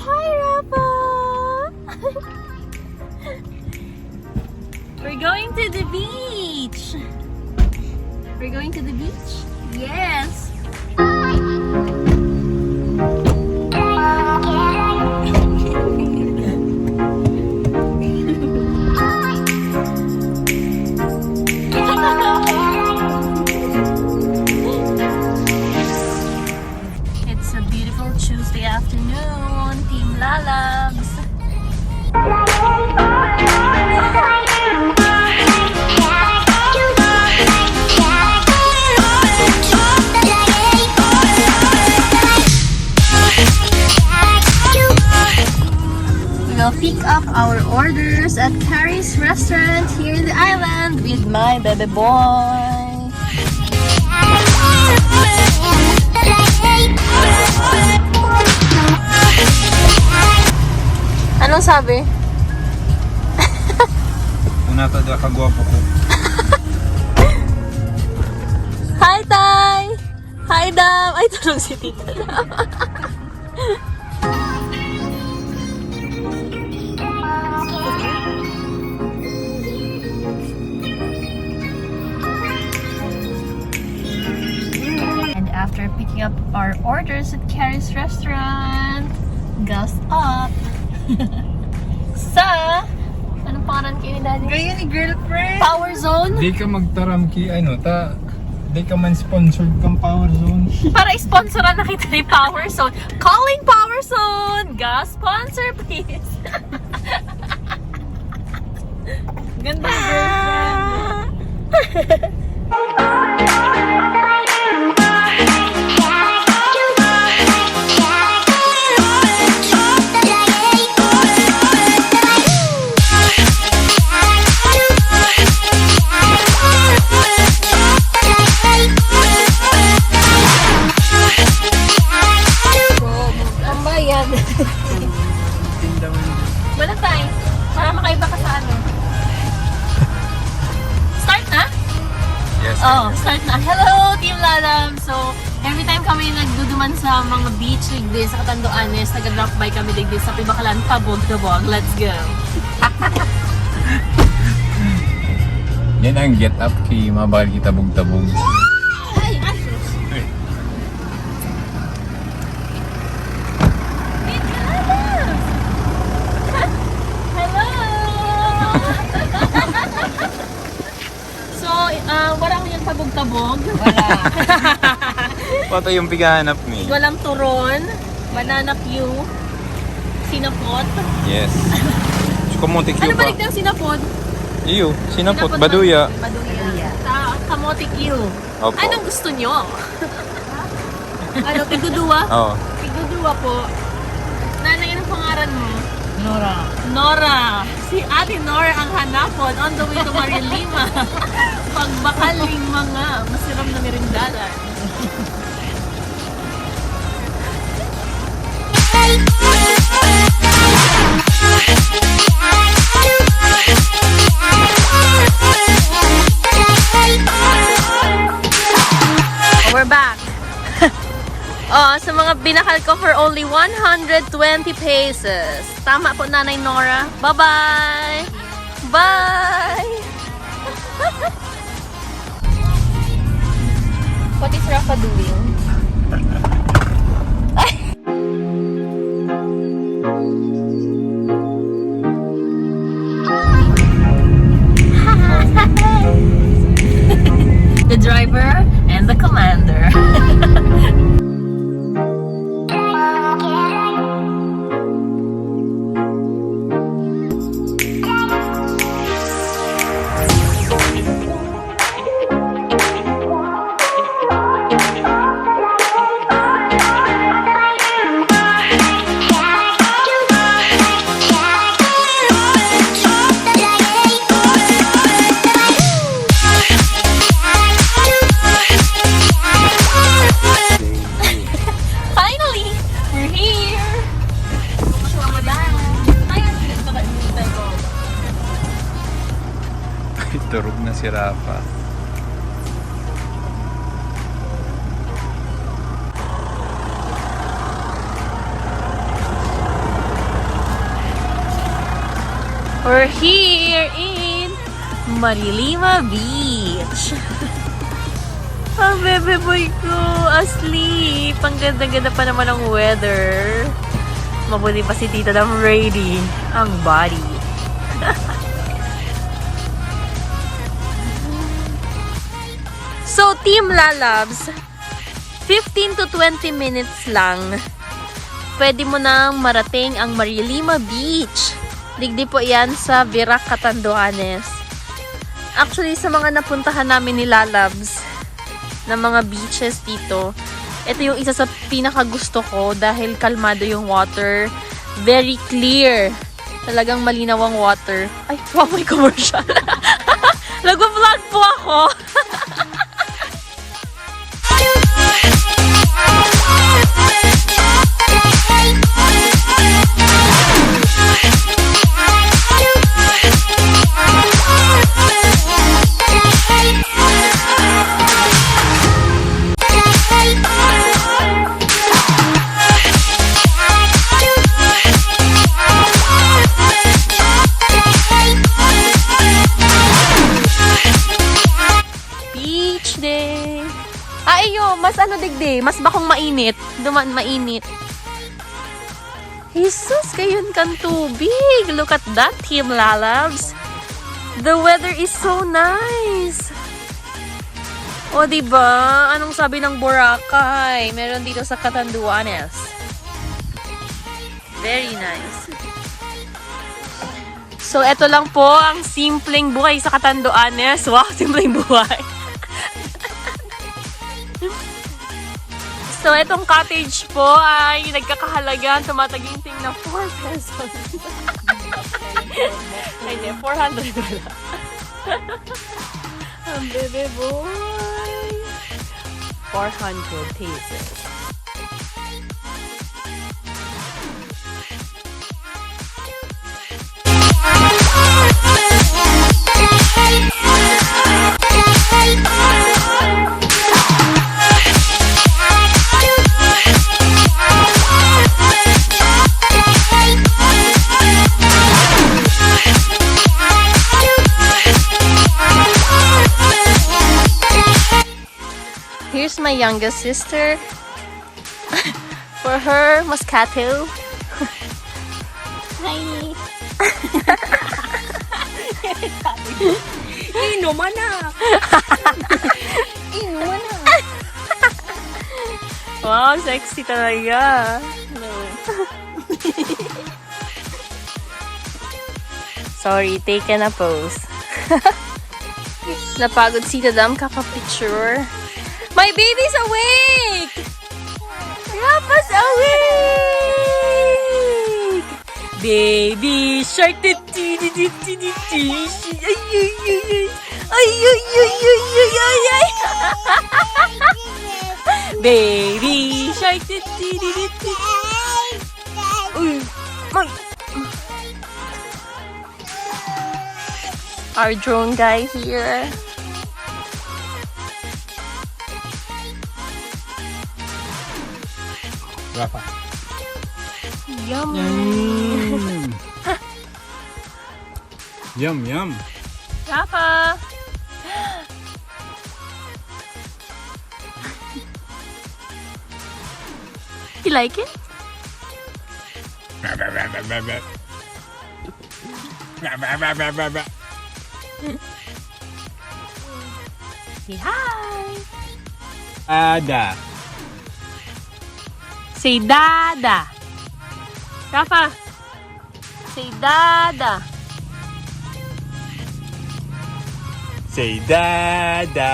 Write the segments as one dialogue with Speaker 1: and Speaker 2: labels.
Speaker 1: Hi, Rafa! We're going to the beach! We're going to the beach? Yes! It's a beautiful Tuesday afternoon, Team Lalabs. We'll pick up our orders at Carrie's restaurant here in the island with my baby boy. Anong sabi?
Speaker 2: Una to da kagwapo ko.
Speaker 1: Hi, Tay! Hi, Dam! Ay, tulog si Tita Dam. And after picking up our orders at Carrie's restaurant, gas up sa anong pangalan kayo ni Daddy?
Speaker 3: Gaya ni girlfriend.
Speaker 1: Power Zone?
Speaker 2: Di ka magtaram ki ano ta. Di ka man sponsored kang Power Zone.
Speaker 1: Para isponsoran na kita ni Power Zone. Calling Power Zone! Gas sponsor, please!
Speaker 3: Ganda girlfriend.
Speaker 1: Wala tayo. Para makaiba ka sa ano. Start na?
Speaker 2: Yes.
Speaker 1: Oh, start na. Hello, Team Lalabs! So, every time kami nagduduman sa mga beach like this, sa Catanduanes, nag-drop by kami like this, sa Pibakalan, pabog-tabog. Let's go!
Speaker 2: Yan ang get up ki mabal kita bug-tabog.
Speaker 1: Ay, asus! Team Lalabs! Hello! So, wala ko yung pabog-tabog. Wala.
Speaker 2: Pato yung pigahanap mi.
Speaker 1: Walang turon, banana Q, sinapot.
Speaker 2: Yes. Kamote Q
Speaker 1: Ano
Speaker 2: pa.
Speaker 1: balik ng sinapot?
Speaker 2: Iyo, sinapot baduya.
Speaker 1: Baduya. Kamote Q.
Speaker 2: Opo.
Speaker 1: Anong gusto nyo? Ano, tigudua?
Speaker 2: Oo.
Speaker 1: Tigudua po. Nanay, anong pangaran mo?
Speaker 3: Nora.
Speaker 1: Nora. Si Ate Nora ang hanapon on the way to Marilima. Pagbakaling mga masiram na merindalan. We're back. Oh, sa mga binakal ko for only 120 pesos. Tama po, Nanay Nora. Bye-bye! Bye! What is Rafa doing? The driver and the commander.
Speaker 2: Turog na si Rafa.
Speaker 1: We're here in Marilima Beach. Ang bebe boy ko, asleep. Ang ganda-ganda pa naman ang weather. Mabuti pa si tita na ready ang body. So, Team Lalabs, 15 to 20 minutes lang. Pwede mo nang marating ang Marilima Beach. Digdi po yan sa Virac, Catanduanes. Actually, sa mga napuntahan namin ni Lalabs na mga beaches dito, ito yung isa sa pinakagusto ko dahil kalmado yung water. Very clear. Talagang malinaw ang water. Ay, wow, may commercial. Nag-vlog po ako. Mas ano digdi, mas bakong mainit. Duman mainit. Jesus, kayon kan tubig. Look at that, Team Lalabs. The weather is so nice. O, diba? Anong sabi ng Boracay? Meron dito sa Catanduanes. Very nice. So, eto lang po ang simpleng buhay sa Catanduanes. Wow, simpleng buhay. So, itong cottage po ay nagkakahalaga, tumataginting na 4 pesos. Ay, hindi, 400 wala. Ang bebe boy. 400 pesos. Here's my youngest sister. For her, Moscato. Hi.
Speaker 3: Inuman na. Inuman na.
Speaker 1: Wow, sexy talaga. No. Sorry, taken a pose. Napagod si Tadam kakapicture. My baby's awake! Rapa's awake! Baby shark! Ay, ay, ay, ay, ay, ay! Baby shark! Uy, my! Our drone guy here.
Speaker 2: Rafa.
Speaker 1: Yum.
Speaker 2: Yum, yum.
Speaker 1: Rafa. You like it? Say hi.
Speaker 2: Ada.
Speaker 1: Say dada. Rafa. Say dada.
Speaker 2: Say dada.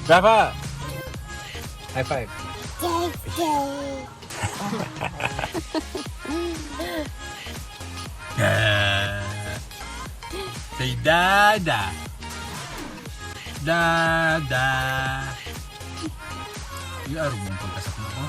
Speaker 2: Rafa. High five. Say dada. Dada. Iaro mong pagkasak mo ko.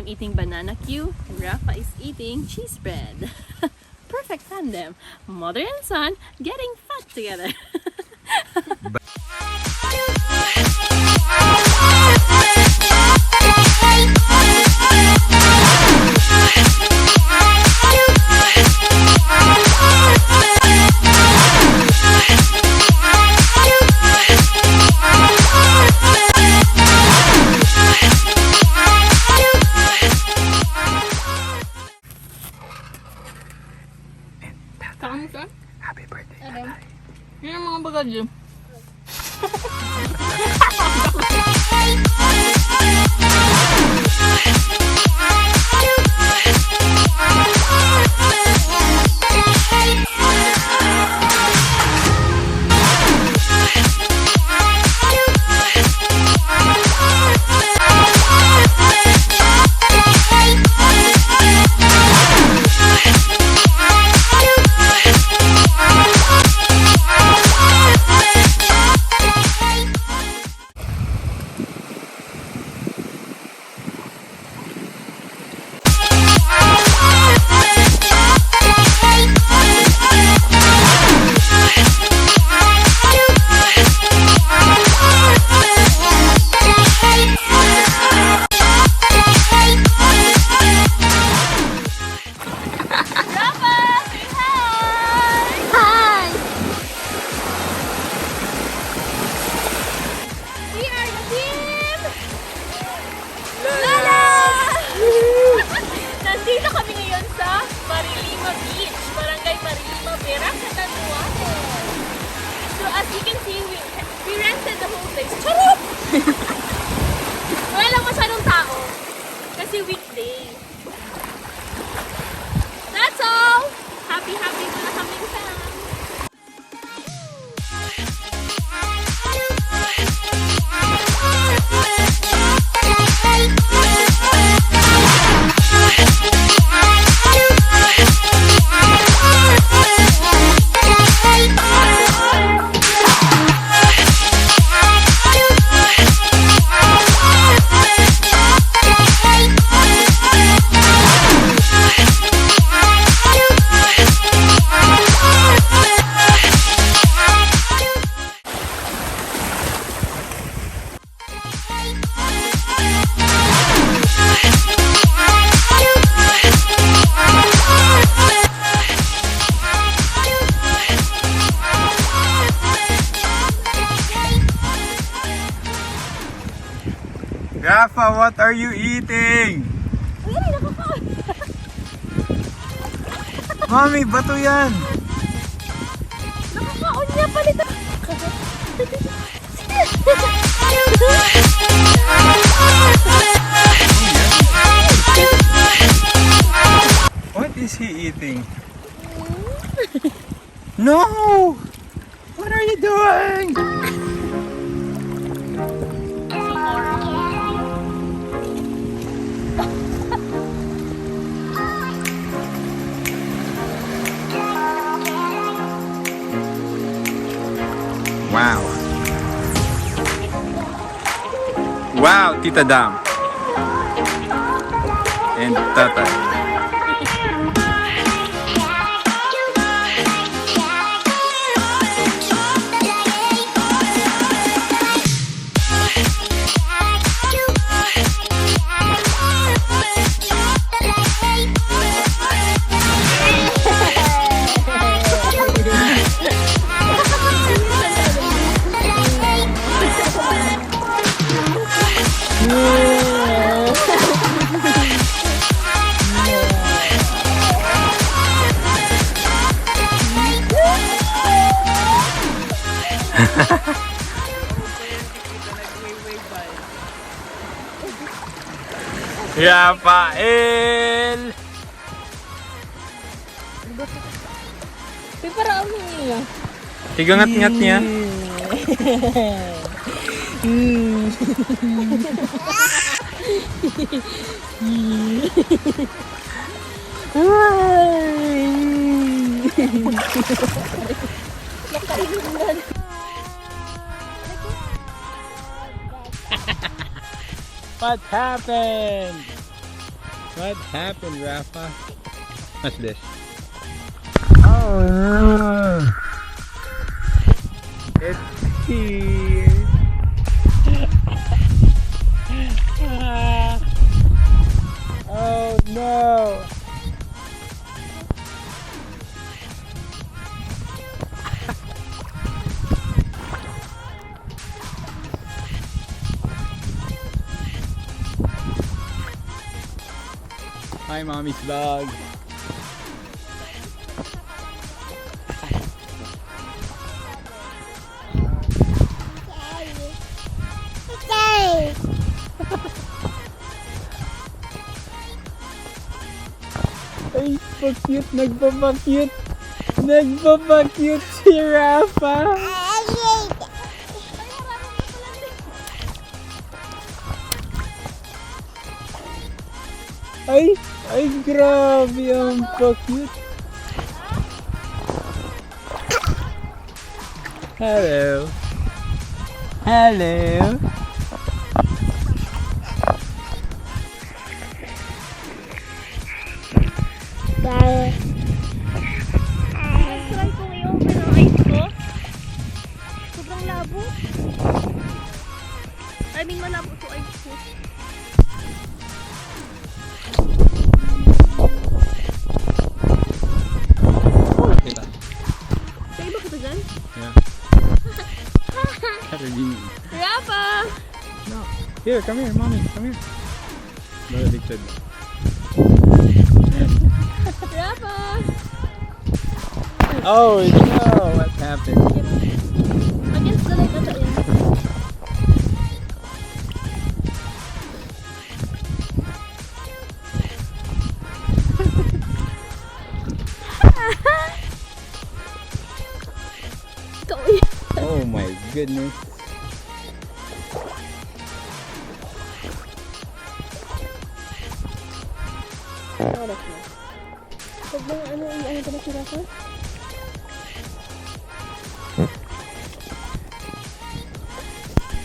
Speaker 1: I'm eating banana Q and Rafa is eating cheese bread. Perfect tandem. Mother and son getting fat together.
Speaker 3: Saan ka?
Speaker 2: Happy birthday,
Speaker 3: Ano? Yan ang mga bagay.
Speaker 1: Nandito kami ngayon sa Marilima Beach, Barangay Marilima, Catanduanes. So as you can see, we rented the whole place. Charot! Wala lang masyadong tao. Kasi weekday. That's all! Happy mo na kaming time.
Speaker 2: Rafa, what are you eating? Mami, bato yan!
Speaker 1: Nakakaon niya palit.
Speaker 2: What is he eating? No! What are you doing? Wow. Wow, Tita Dam. And Tata. Rafael!
Speaker 3: Parang niya.
Speaker 2: Tigangat-ngat niya.
Speaker 4: What happened?
Speaker 2: What happened, Rafa? What's this? Oh no! It's here! Oh no! Hi, Mommy's vlog. Ay, pa-cute. Nagpapakyut. Nagpapakyut si Rafa. Ay, grabe ang pa-cute. Hello. Hello.
Speaker 1: Try kong i-open ang eyes ko. Sobrang labo. I mean, malabo to eyes ko.
Speaker 2: Kita.
Speaker 1: Sa iba kita dyan?
Speaker 2: Yeah. Carabini.
Speaker 1: Rafa!
Speaker 2: No. Here, come here, Mommy. Come here. Baliktad.
Speaker 1: Rafa!
Speaker 2: Oh no! What happened?
Speaker 1: Against the light na siya yan. Ikaw yan.
Speaker 2: Oh my goodness.
Speaker 1: Oras na. Huwag mo ano ka na si Rafa?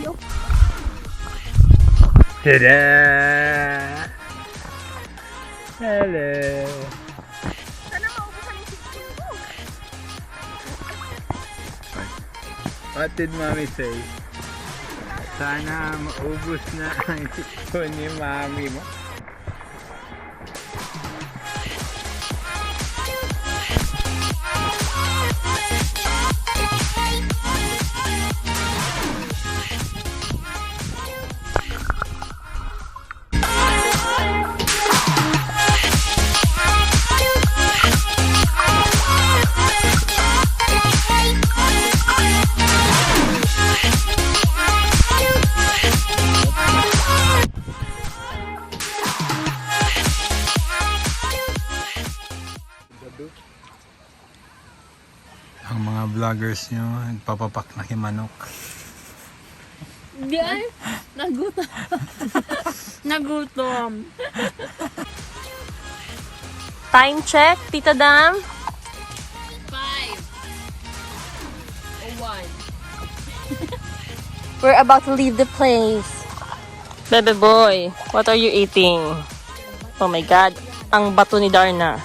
Speaker 1: Yo.
Speaker 2: Ta-da! Hello!
Speaker 1: Sana maubusan yung sipon ko.
Speaker 2: What did Mommy say? Sana maubos na ang sipon ni Mommy mo. Ang mga vloggers nyo, nagpapapak na himanok.
Speaker 1: Hindi ay. Nagutom. Nagutom. Time check, Tita Dam. 5:01. We're about to leave the place. Bebe boy, what are you eating? Oh my God, ang bato ni Darna.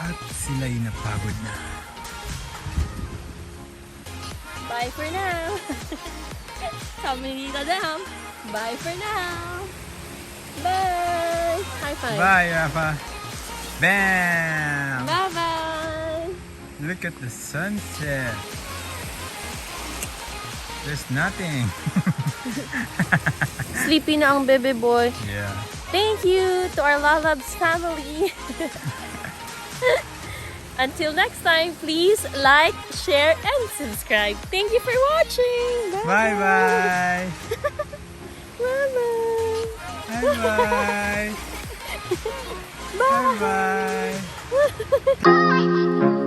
Speaker 2: At sila'y napagod na.
Speaker 1: Bye for now. Kami ni Tita Dam. Bye for now. Bye. High five.
Speaker 2: Bye, Rafa. Bam!
Speaker 1: Bye-bye.
Speaker 2: Look at the sunset. There's nothing.
Speaker 1: Sleepy na ang bebe boy.
Speaker 2: Yeah.
Speaker 1: Thank you to our Lalabs family. Until next time, please like, share, and subscribe. Thank you for watching.
Speaker 2: Bye-bye.
Speaker 1: Bye-bye.
Speaker 2: Bye-bye.
Speaker 1: Bye.
Speaker 2: Bye-bye.